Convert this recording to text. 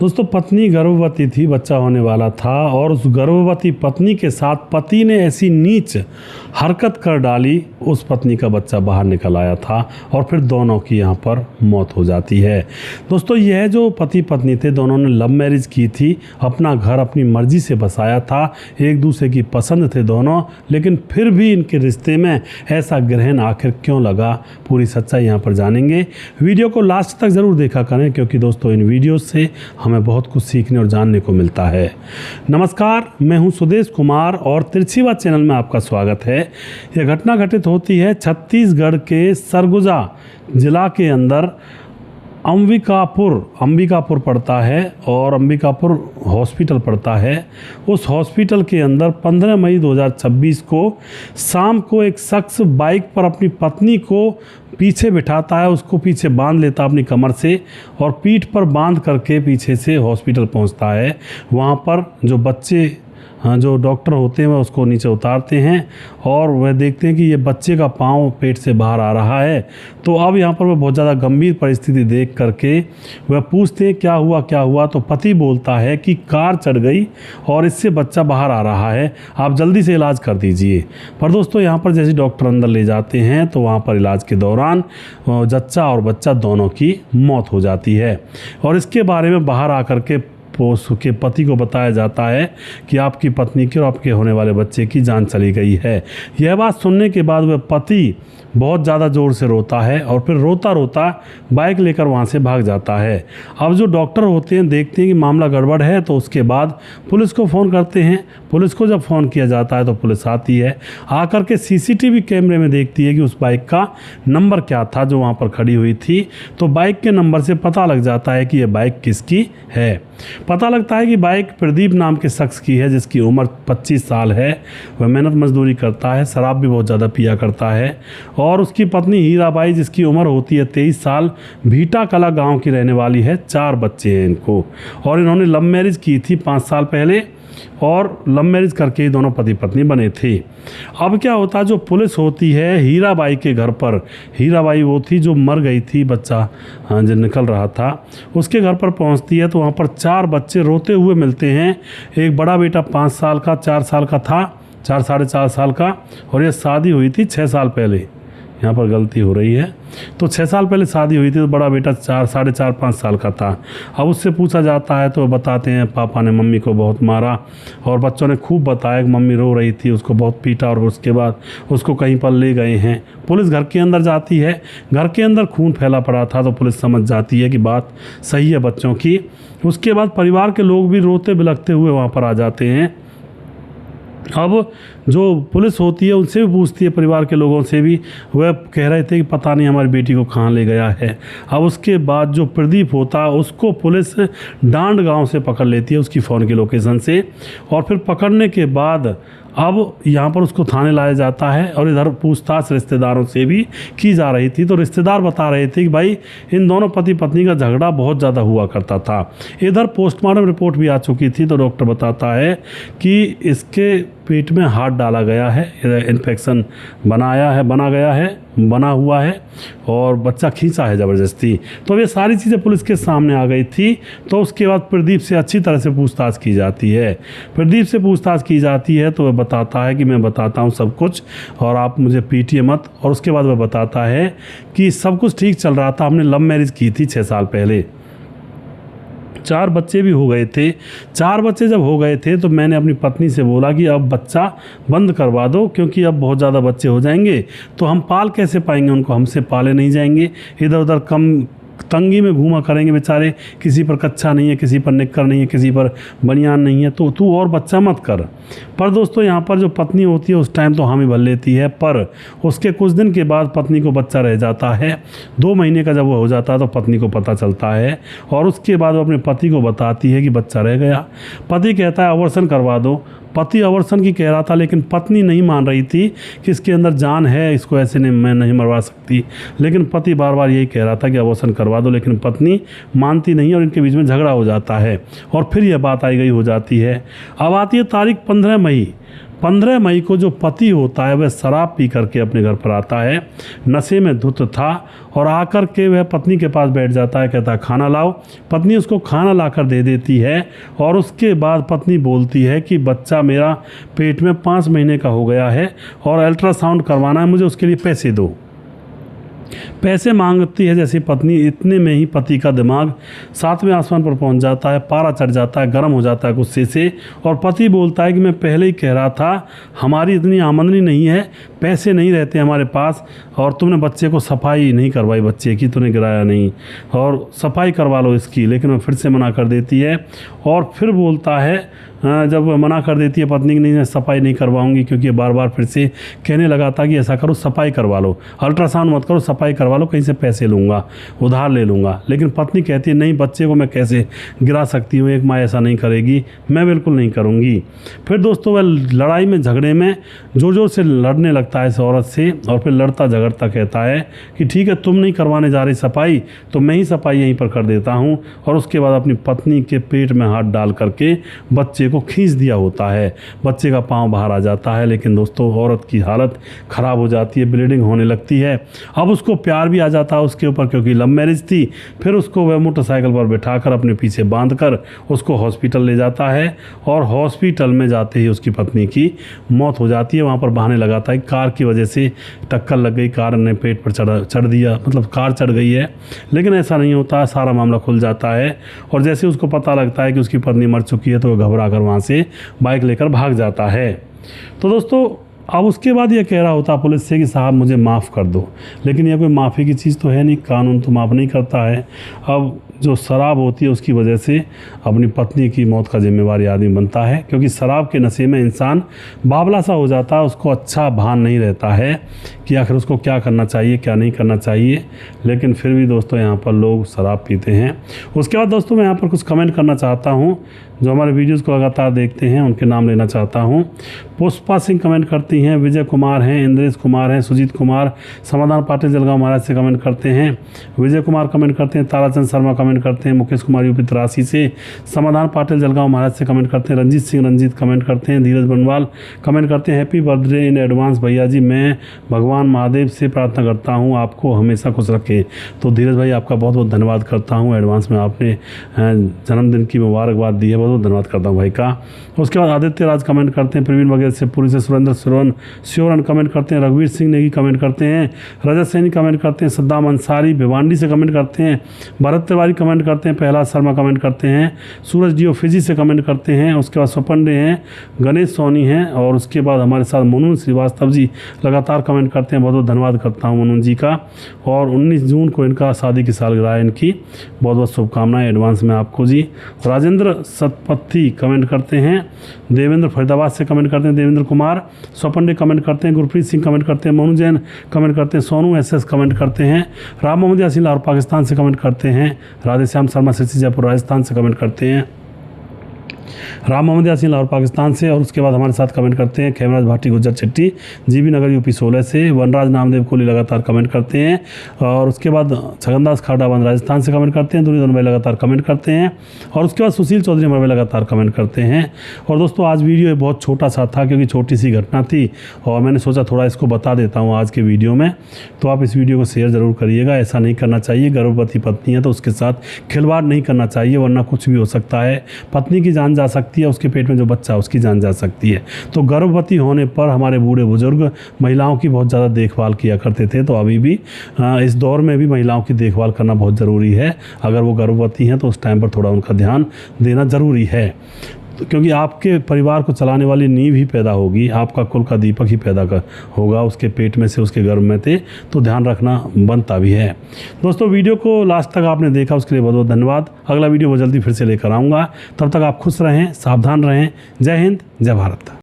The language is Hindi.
दोस्तों, पत्नी गर्भवती थी, बच्चा होने वाला था और उस गर्भवती पत्नी के साथ पति ने ऐसी नीच हरकत कर डाली, उस पत्नी का बच्चा बाहर निकल आया था और फिर दोनों की यहाँ पर मौत हो जाती है। दोस्तों, यह जो पति पत्नी थे, दोनों ने लव मैरिज की थी, अपना घर अपनी मर्जी से बसाया था, एक दूसरे की पसंद थे दोनों, लेकिन फिर भी इनके रिश्ते में ऐसा ग्रहण आखिर क्यों लगा, पूरी सच्चाई यहाँ पर जानेंगे। वीडियो को लास्ट तक ज़रूर देखा करें, क्योंकि दोस्तों इन वीडियो से हमें बहुत कुछ सीखने और जानने को मिलता है। नमस्कार, मैं हूं सुदेश कुमार और तिरछीवाद चैनल में आपका स्वागत है। यह घटना घटित होती है छत्तीसगढ़ के सरगुजा जिला के अंदर। अंबिकापुर पड़ता है और अंबिकापुर हॉस्पिटल पड़ता है। उस हॉस्पिटल के अंदर 15 मई 2026 को शाम को एक शख्स बाइक पर अपनी पत्नी को पीछे बिठाता है, उसको पीछे बांध लेता अपनी कमर से और पीठ पर बांध करके पीछे से हॉस्पिटल पहुंचता है। वहां पर जो डॉक्टर होते हैं वह उसको नीचे उतारते हैं और वह देखते हैं कि ये बच्चे का पाँव पेट से बाहर आ रहा है। तो अब यहाँ पर वह बहुत ज़्यादा गंभीर परिस्थिति देख करके वह पूछते हैं क्या हुआ। तो पति बोलता है कि कार चढ़ गई और इससे बच्चा बाहर आ रहा है, आप जल्दी से इलाज कर दीजिए। पर दोस्तों, यहाँ पर जैसे डॉक्टर अंदर ले जाते हैं तो वहाँ पर इलाज के दौरान जच्चा और बच्चा दोनों की मौत हो जाती है। और इसके बारे में बाहर आकर के उसके पति को बताया जाता है कि आपकी पत्नी की और आपके होने वाले बच्चे की जान चली गई है। यह बात सुनने के बाद वह पति बहुत ज़्यादा ज़ोर से रोता है और फिर रोता रोता बाइक लेकर वहाँ से भाग जाता है। अब जो डॉक्टर होते हैं देखते हैं कि मामला गड़बड़ है, तो उसके बाद पुलिस को फ़ोन करते हैं। पुलिस को जब फ़ोन किया जाता है तो पुलिस आती है, आकर के सीसीटीवी कैमरे में देखती है कि उस बाइक का नंबर क्या था जो वहाँ पर खड़ी हुई थी। तो बाइक के नंबर से पता लग जाता है कि यह बाइक किसकी है। पता लगता है कि बाइक प्रदीप नाम के शख्स की है, जिसकी उम्र 25 साल है। वह मेहनत मजदूरी करता है, शराब भी बहुत ज़्यादा पिया करता है। और उसकी पत्नी हीराबाई, जिसकी उम्र होती है 23 साल, भीटा कला गांव की रहने वाली है। 4 बच्चे हैं इनको और इन्होंने लव मैरिज की थी 5 साल पहले और लव मैरिज करके ही दोनों पति पत्नी बने थे। अब क्या होता, जो पुलिस होती है हीराबाई के घर पर, हीराबाई वो थी जो मर गई थी, बच्चा जो निकल रहा था, उसके घर पर पहुंचती है तो वहाँ पर 4 बच्चे रोते हुए मिलते हैं। एक बड़ा बेटा 5 साल का, 4 साल का था, 4 साढ़े 4 साल का, और ये शादी हुई थी 6 साल पहले। यहाँ पर गलती हो रही है, तो 6 साल पहले शादी हुई थी, तो बड़ा बेटा 4 साढ़े 4 5 साल का था। अब उससे पूछा जाता है तो बताते हैं पापा ने मम्मी को बहुत मारा और बच्चों ने खूब बताया कि मम्मी रो रही थी, उसको बहुत पीटा और उसके बाद उसको कहीं पर ले गए हैं। पुलिस घर के अंदर जाती है, घर के अंदर खून फैला पड़ा था, तो पुलिस समझ जाती है कि बात सही है बच्चों की। उसके बाद परिवार के लोग भी रोते बिलखते हुए वहाँ पर आ जाते हैं। अब जो पुलिस होती है उनसे भी पूछती है, परिवार के लोगों से भी, वह कह रहे थे कि पता नहीं हमारी बेटी को कहाँ ले गया है। अब उसके बाद जो प्रदीप होता है उसको पुलिस डांड गांव से पकड़ लेती है, उसकी फ़ोन की लोकेशन से, और फिर पकड़ने के बाद अब यहाँ पर उसको थाने लाया जाता है। और इधर पूछताछ रिश्तेदारों से भी की जा रही थी, तो रिश्तेदार बता रहे थे कि भाई इन दोनों पति पत्नी का झगड़ा बहुत ज़्यादा हुआ करता था। इधर पोस्टमार्टम रिपोर्ट भी आ चुकी थी, तो डॉक्टर बताता है कि इसके पेट में हाथ डाला गया है, इन्फेक्शन बना हुआ है और बच्चा खींचा है ज़बरदस्ती। तो ये सारी चीज़ें पुलिस के सामने आ गई थी। तो उसके बाद प्रदीप से अच्छी तरह से पूछताछ की जाती है। प्रदीप से पूछताछ की जाती है तो वह बताता है कि मैं बताता हूँ सब कुछ और आप मुझे पीटिए मत। और उसके बाद वह बताता है कि सब कुछ ठीक चल रहा था, हमने लव मैरिज की थी 6 साल पहले, 4 बच्चे भी हो गए थे। 4 बच्चे जब हो गए थे तो मैंने अपनी पत्नी से बोला कि अब बच्चा बंद करवा दो, क्योंकि अब बहुत ज़्यादा बच्चे हो जाएंगे तो हम पाल कैसे पाएंगे उनको, हमसे पाले नहीं जाएंगे। इधर उधर कम तंगी में घूमा करेंगे बेचारे, किसी पर कच्छा नहीं है, किसी पर निक्कर नहीं है, किसी पर बनियान नहीं है, तो तू और बच्चा मत कर। पर दोस्तों, यहाँ पर जो पत्नी होती है उस टाइम तो हामी भर लेती है, पर उसके कुछ दिन के बाद पत्नी को बच्चा रह जाता है। 2 महीने का जब वो हो जाता है तो पत्नी को पता चलता है और उसके बाद वो अपने पति को बताती है कि बच्चा रह गया। पति कहता है अबॉर्शन करवा दो। पति अबॉर्शन की कह रहा था, लेकिन पत्नी नहीं मान रही थी कि इसके अंदर जान है, इसको ऐसे नहीं, मैं नहीं मरवा सकती। लेकिन पति बार बार यही कह रहा था कि अबॉर्शन करवा दो, लेकिन पत्नी मानती नहीं और इनके बीच में झगड़ा हो जाता है और फिर यह बात आई गई हो जाती है। अब आती है तारीख 15 मई। 15 मई को जो पति होता है वह शराब पी करके अपने घर पर आता है, नशे में धुत था, और आकर के वह पत्नी के पास बैठ जाता है, कहता है खाना लाओ। पत्नी उसको खाना लाकर दे देती है और उसके बाद पत्नी बोलती है कि बच्चा मेरा पेट में 5 महीने का हो गया है और अल्ट्रासाउंड करवाना है, मुझे उसके लिए पैसे दो। पैसे मांगती है जैसे पत्नी, इतने में ही पति का दिमाग 7वें आसमान पर पहुंच जाता है, पारा चढ़ जाता है, गर्म हो जाता है गुस्से से, और पति बोलता है कि मैं पहले ही कह रहा था हमारी इतनी आमदनी नहीं है, पैसे नहीं रहते हमारे पास, और तुमने बच्चे को सफाई नहीं करवाई, बच्चे की तूने गिराया नहीं, और सफाई करवा लो इसकी। लेकिन वह फिर से मना कर देती है और फिर बोलता है, जब मना कर देती है पत्नी की नहीं मैं सफाई नहीं करवाऊंगी, क्योंकि बार बार फिर से कहने लगा था कि ऐसा करो सफाई करवा लो, अल्ट्रासाउंड मत करो, सफाई करवा लो, कहीं से पैसे लूँगा, उधार ले लूँगा। लेकिन पत्नी कहती है नहीं, बच्चे को मैं कैसे गिरा सकती हूँ, एक माँ ऐसा नहीं करेगी, मैं बिल्कुल नहीं करूँगी। फिर दोस्तों वह लड़ाई में झगड़े में ज़ोर ज़ोर से लड़ने लगता है इस औरत से, और फिर लड़ता झगड़ता कहता है कि ठीक है तुम नहीं करवाने जा रही सफाई तो मैं ही सफाई यहीं पर कर देता हूँ, और उसके बाद अपनी पत्नी के पेट में हाथ डाल करके बच्चे को खींच दिया होता है। बच्चे का पांव बाहर आ जाता है, लेकिन दोस्तों औरत की हालत ख़राब हो जाती है, ब्लीडिंग होने लगती है। अब उसको प्यार भी आ जाता है उसके ऊपर, क्योंकि लव मैरिज थी। फिर उसको वह मोटरसाइकिल पर बिठाकर अपने पीछे बांधकर उसको हॉस्पिटल ले जाता है, और हॉस्पिटल में जाते ही उसकी पत्नी की मौत हो जाती है। वहाँ पर बहाने लगाता है कार की वजह से टक्कर लग गई, कार ने पेट पर चढ़ दिया, मतलब कार चढ़ गई है। लेकिन ऐसा नहीं होता, सारा मामला खुल जाता है, और जैसे उसको पता लगता है कि उसकी पत्नी मर चुकी है तो वह घबरा कर वहाँ से बाइक लेकर भाग जाता है। तो दोस्तों अब उसके बाद ये कह रहा होता पुलिस से कि साहब मुझे माफ़ कर दो, लेकिन यह कोई माफ़ी की चीज़ तो है नहीं, कानून तो माफ़ नहीं करता है। अब जो शराब होती है उसकी वजह से अपनी पत्नी की मौत का जिम्मेवार आदमी बनता है, क्योंकि शराब के नशे में इंसान बावला सा हो जाता है, उसको अच्छा भान नहीं रहता है कि आखिर उसको क्या करना चाहिए क्या नहीं करना चाहिए। लेकिन फिर भी दोस्तों यहाँ पर लोग शराब पीते हैं। उसके बाद दोस्तों मैं यहाँ पर कुछ कमेंट करना चाहता हूँ, जो हमारे वीडियोज़ को लगातार देखते हैं उनके नाम लेना चाहता हूँ। पुष्पा सिंह कमेंट करती हैं, विजय कुमार हैं, इंद्रेश कुमार हैं, सुजीत कुमार, समाधान पाटिल जलगांव महाराज से कमेंट करते हैं, विजय कुमार कमेंट करते हैं, ताराचंद शर्मा कमेंट करते हैं, मुकेश कुमार यूपी 83 से, समाधान पाटिल जलगांव महाराज से कमेंट करते हैं, रंजीत सिंह रंजीत कमेंट करते हैं, धीरज बनवाल कमेंट करते हैं, हैप्पी बर्थडे इन एडवांस भैया जी, मैं भगवान महादेव से प्रार्थना करता हूँ आपको हमेशा खुश रखे। तो धीरज भाई आपका बहुत बहुत धन्यवाद करता हूँ, एडवांस में आपने जन्मदिन की मुबारकबाद दी है, बहुत बहुत धन्यवाद करता हूँ भाई का। उसके बाद आदित्य राज कमेंट करते हैं, प्रवीण वगैरह से पूरी से सुरेंद्र श्योरन कमेंट करते हैं, रघुवीर सिंह नेगी कमेंट करते हैं, रजत सैनी कमेंट करते हैं, सद्दाम अंसारी भिवांडी से कमेंट करते हैं, भरत तिवारी कमेंट करते हैं, प्रहलाद शर्मा कमेंट करते हैं, सूरज डियो फिजी से कमेंट करते हैं। उसके बाद स्वपंडे हैं, गणेश सोनी हैं, और उसके बाद हमारे साथ मनोज श्रीवास्तव जी लगातार कमेंट करते हैं, बहुत बहुत धन्यवाद करता हूँ मनोज जी का। और 19 जून को इनका शादी की सालगिरह है, इनकी बहुत बहुत शुभकामनाएं एडवांस में आपको जी। राजेंद्र सतपथी कमेंट करते हैं, देवेंद्र फरीदाबाद से कमेंट करते हैं, देवेंद्र कुमार स्वपंडे कमेंट करते हैं, गुरप्रीत सिंह कमेंट करते हैं, मोनू जैन कमेंट करते हैं, सोनू एसएस कमेंट करते हैं, राम मोहम्मद यासीन लाहौर पाकिस्तान से कमेंट करते हैं, राधेश्याम शर्मा सिरसी जयपुर राजस्थान से कमेंट करते हैं, राम मोहम्मद यासीन लाहौर पाकिस्तान से। और उसके बाद हमारे साथ कमेंट करते हैं खेमराज भाटी गुज्जर चिट्टी जीबी नगर यूपी 16 से, वनराज नामदेव कोहली लगातार कमेंट करते हैं। और उसके बाद छगनदास खाडावन राजस्थान से कमेंट करते हैं, दुर्योधन भाई लगातार कमेंट करते हैं। और उसके बाद सुशील चौधरी हमारे लगातार कमेंट करते हैं। और दोस्तों आज वीडियो बहुत छोटा सा था, क्योंकि छोटी सी घटना थी और मैंने सोचा थोड़ा इसको बता देता हूँ आज के वीडियो में। तो आप इस वीडियो को शेयर ज़रूर करिएगा, ऐसा नहीं करना चाहिए। गर्भवती पत्नी है तो उसके साथ खिलवाड़ नहीं करना चाहिए, वरना कुछ भी हो सकता है, पत्नी की जान जा सकती है, उसके पेट में जो बच्चा है उसकी जान जा सकती है। तो गर्भवती होने पर हमारे बूढ़े बुजुर्ग महिलाओं की बहुत ज़्यादा देखभाल किया करते थे, तो अभी भी इस दौर में भी महिलाओं की देखभाल करना बहुत ज़रूरी है। अगर वो गर्भवती हैं तो उस टाइम पर थोड़ा उनका ध्यान देना ज़रूरी है, क्योंकि आपके परिवार को चलाने वाली नींव ही पैदा होगी, आपका कुल का दीपक ही पैदा होगा उसके पेट में से, उसके गर्भ में थे, तो ध्यान रखना बनता भी है। दोस्तों वीडियो को लास्ट तक आपने देखा उसके लिए बहुत बहुत धन्यवाद। अगला वीडियो बहुत जल्दी फिर से लेकर आऊँगा, तब तक आप खुश रहें, सावधान रहें। जय हिंद, जय भारत।